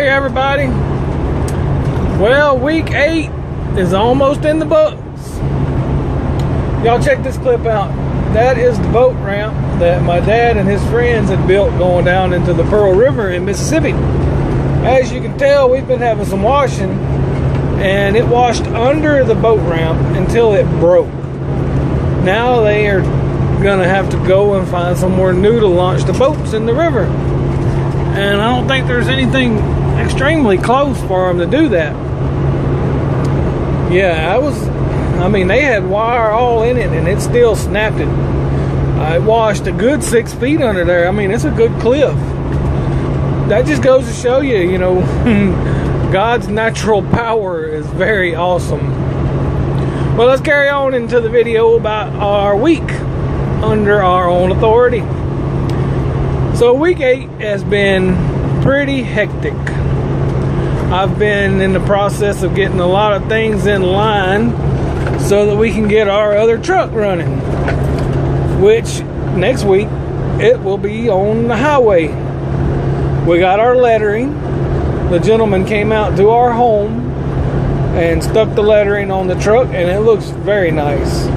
Hey everybody. Well, week 8 is almost in the books. Y'all check this clip out. That is the boat ramp that my dad and his friends had built going down into the Pearl River in Mississippi. As you can tell, we've been having some washing, and it washed under the boat ramp until it broke. Now they are gonna have to go and find somewhere new to launch the boats in the river. And I don't think there's anything extremely close for them to do that. Yeah, they had wire all in it and it still snapped it. It washed a good 6 feet under there. I mean, it's a good cliff. That just goes to show you, God's natural power is very awesome. Well, let's carry on into the video about our week under our own authority. So week 8 has been pretty hectic. I've been in the process of getting a lot of things in line so that we can get our other truck running, which next week it will be on the highway. We got our lettering. The gentleman came out to our home and stuck the lettering on the truck, and it looks very nice.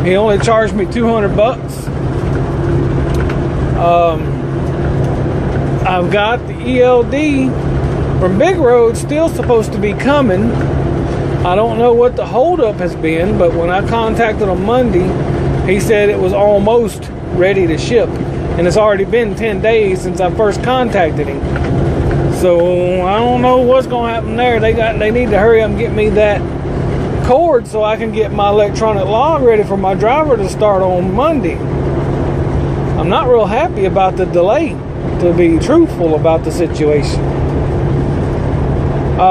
He only charged me $200. I've got the ELD from Big Road still supposed to be coming. I don't know what the holdup has been, but when I contacted him Monday, he said it was almost ready to ship, and it's already been 10 days since I first contacted him. So I don't know what's going to happen there. They need to hurry up and get me that cord so I can get my electronic log ready for my driver to start on Monday. I'm not real happy about the delay, to be truthful about the situation.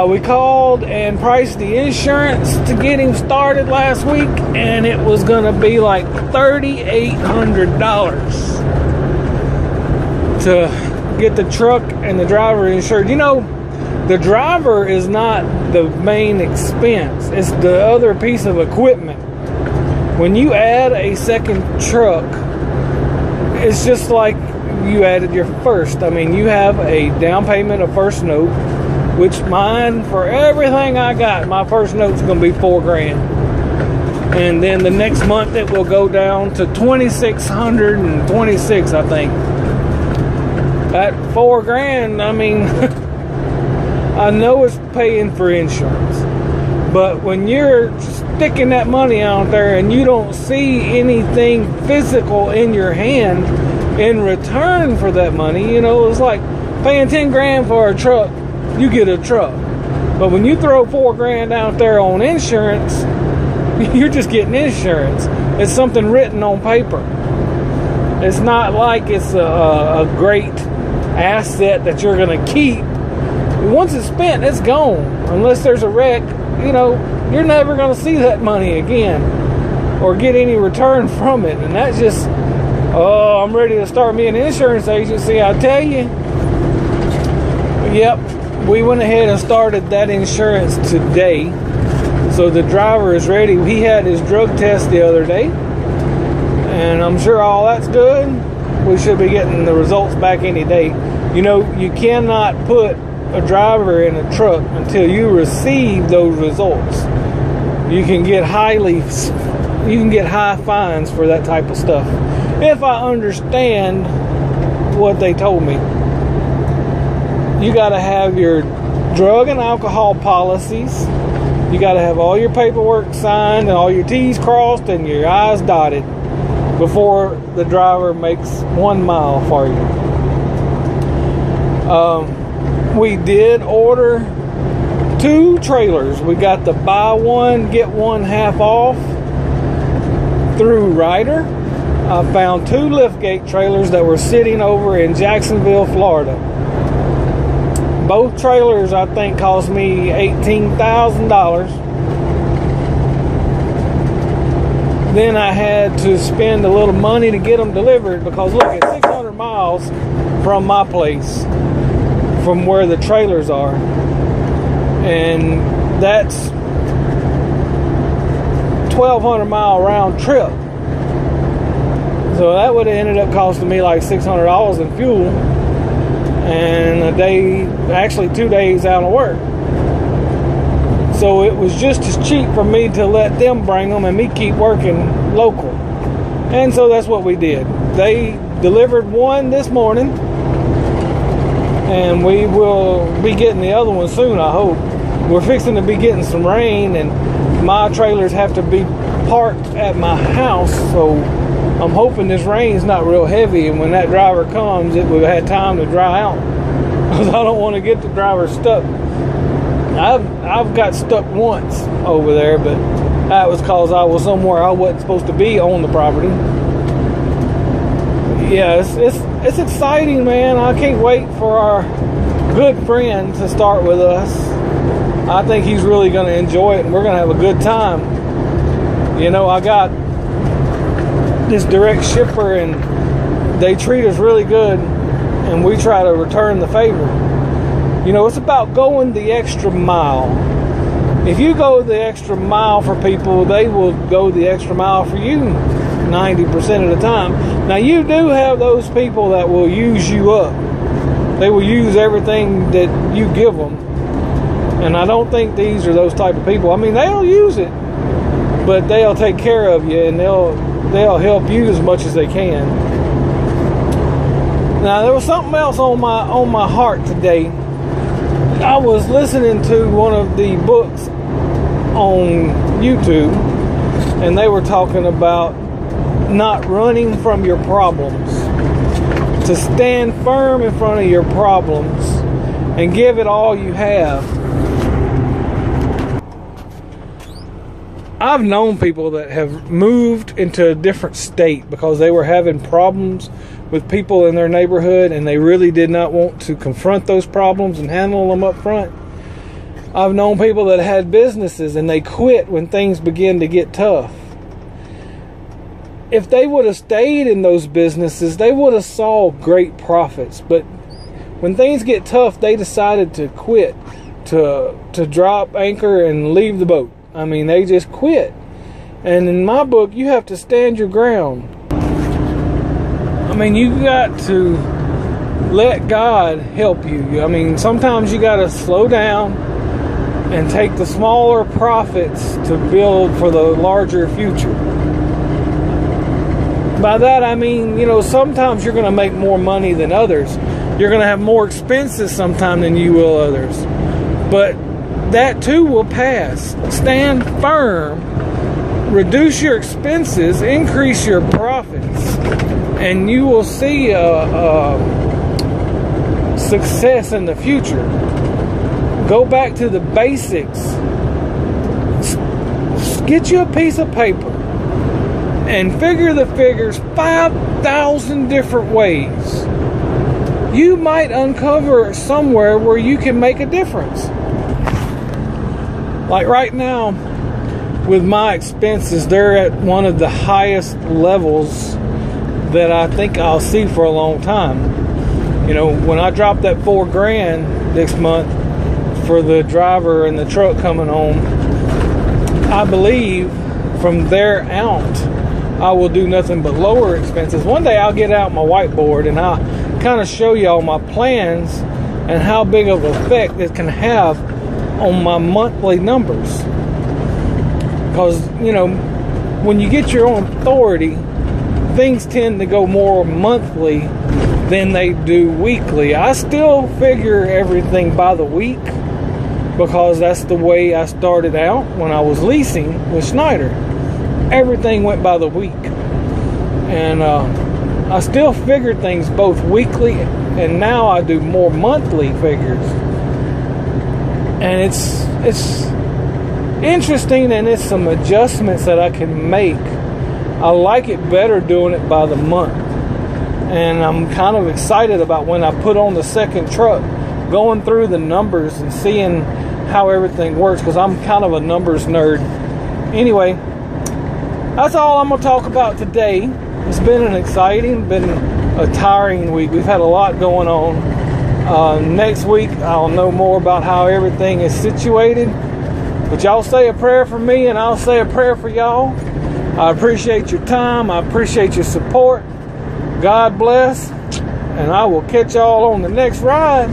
We called and priced the insurance to get him started last week, and it was going to be like $3,800 to get the truck and the driver insured. The driver is not the main expense. It's the other piece of equipment. When you add a second truck, it's just like you added your first. You have a down payment of first note, which mine, for everything I got, my first note's going to be $4,000. And then the next month it will go down to $2,626, I think. At $4,000, I know it's paying for insurance, but when you're sticking that money out there and you don't see anything physical in your hand in return for that money, it's like paying $10,000 for a truck. You get a truck, but when you throw $4,000 out there on insurance, you're just getting insurance. It's something written on paper. It's not like it's a great asset that you're going to keep. Once it's spent, it's gone. Unless there's a wreck, you're never going to see that money again or get any return from it. And that's just, I'm ready to start me an insurance agency, I tell you. Yep, we went ahead and started that insurance today. So the driver is ready. He had his drug test the other day, and I'm sure all that's good. We should be getting the results back any day. You cannot put a driver in a truck until you receive those results. You can get high fines for that type of stuff, if I understand what they told me. You got to have your drug and alcohol policies. You got to have all your paperwork signed and all your T's crossed and your I's dotted before the driver makes 1 mile for you. We did order 2 trailers. We got the buy one, get one half off through Ryder. I found 2 liftgate trailers that were sitting over in Jacksonville, Florida. Both trailers, I think, cost me $18,000. Then I had to spend a little money to get them delivered because look, it's 600 miles from my place, from where the trailers are, and that's 1,200 mile round trip. So that would have ended up costing me like $600 in fuel. And the day, actually 2 days out of work. So it was just as cheap for me to let them bring them and me keep working local. And so that's what we did. They delivered one this morning, and we will be getting the other one soon, I hope. We're fixing to be getting some rain, and my trailers have to be parked at my house, so I'm hoping this rain's not real heavy, and when that driver comes, it will have time to dry out, because I don't want to get the driver stuck. I've got stuck once over there, but that was because I was somewhere I wasn't supposed to be on the property. Yeah, it's exciting, man. I can't wait for our good friend to start with us. I think he's really going to enjoy it, and we're going to have a good time. You know, I got this direct shipper, and they treat us really good, and we try to return the favor. You know, it's about going the extra mile. If you go the extra mile for people, they will go the extra mile for you 90% of the time. Now, you do have those people that will use you up. They will use everything that you give them. And I don't think these are those type of people. I mean, they'll use it, but they'll take care of you, and they'll help you as much as they can. Now, there was something else on my heart today. I was listening to one of the books on YouTube, and they were talking about not running from your problems, to stand firm in front of your problems and give it all you have. I've known people that have moved into a different state because they were having problems with people in their neighborhood, and they really did not want to confront those problems and handle them up front. I've known people that had businesses and they quit when things began to get tough. If they would have stayed in those businesses, they would have saw great profits. But when things get tough, they decided to quit, to drop anchor and leave the boat. I mean, they just quit. And in my book, you have to stand your ground. I mean, you got to let God help you. I mean, sometimes you got to slow down and take the smaller profits to build for the larger future. By that, I mean, you know, sometimes you're going to make more money than others. You're going to have more expenses sometime than you will others. But that too will pass. Stand firm, reduce your expenses, increase your profits, and you will see success in the future. Go back to the basics. Get you a piece of paper and figure the figures 5,000 different ways. You might uncover somewhere where you can make a difference. Like right now, with my expenses, they're at one of the highest levels that I think I'll see for a long time. You know, when I drop that $4,000 next month for the driver and the truck coming home, I believe from there out, I will do nothing but lower expenses. One day I'll get out my whiteboard and I'll kind of show y'all my plans and how big of an effect it can have on my monthly numbers. Because, you know, when you get your own authority, things tend to go more monthly than they do weekly. I still figure everything by the week because that's the way I started out when I was leasing with Schneider. Everything went by the week. And I still figured things both weekly, and now I do more monthly figures. And it's interesting, and it's some adjustments that I can make. I like it better doing it by the month. And I'm kind of excited about when I put on the second truck, going through the numbers and seeing how everything works, because I'm kind of a numbers nerd. Anyway, that's all I'm going to talk about today. It's been an exciting, been a tiring week. We've had a lot going on. Next week, I'll know more about how everything is situated. But y'all say a prayer for me, and I'll say a prayer for y'all. I appreciate your time. I appreciate your support. God bless, and I will catch y'all on the next ride.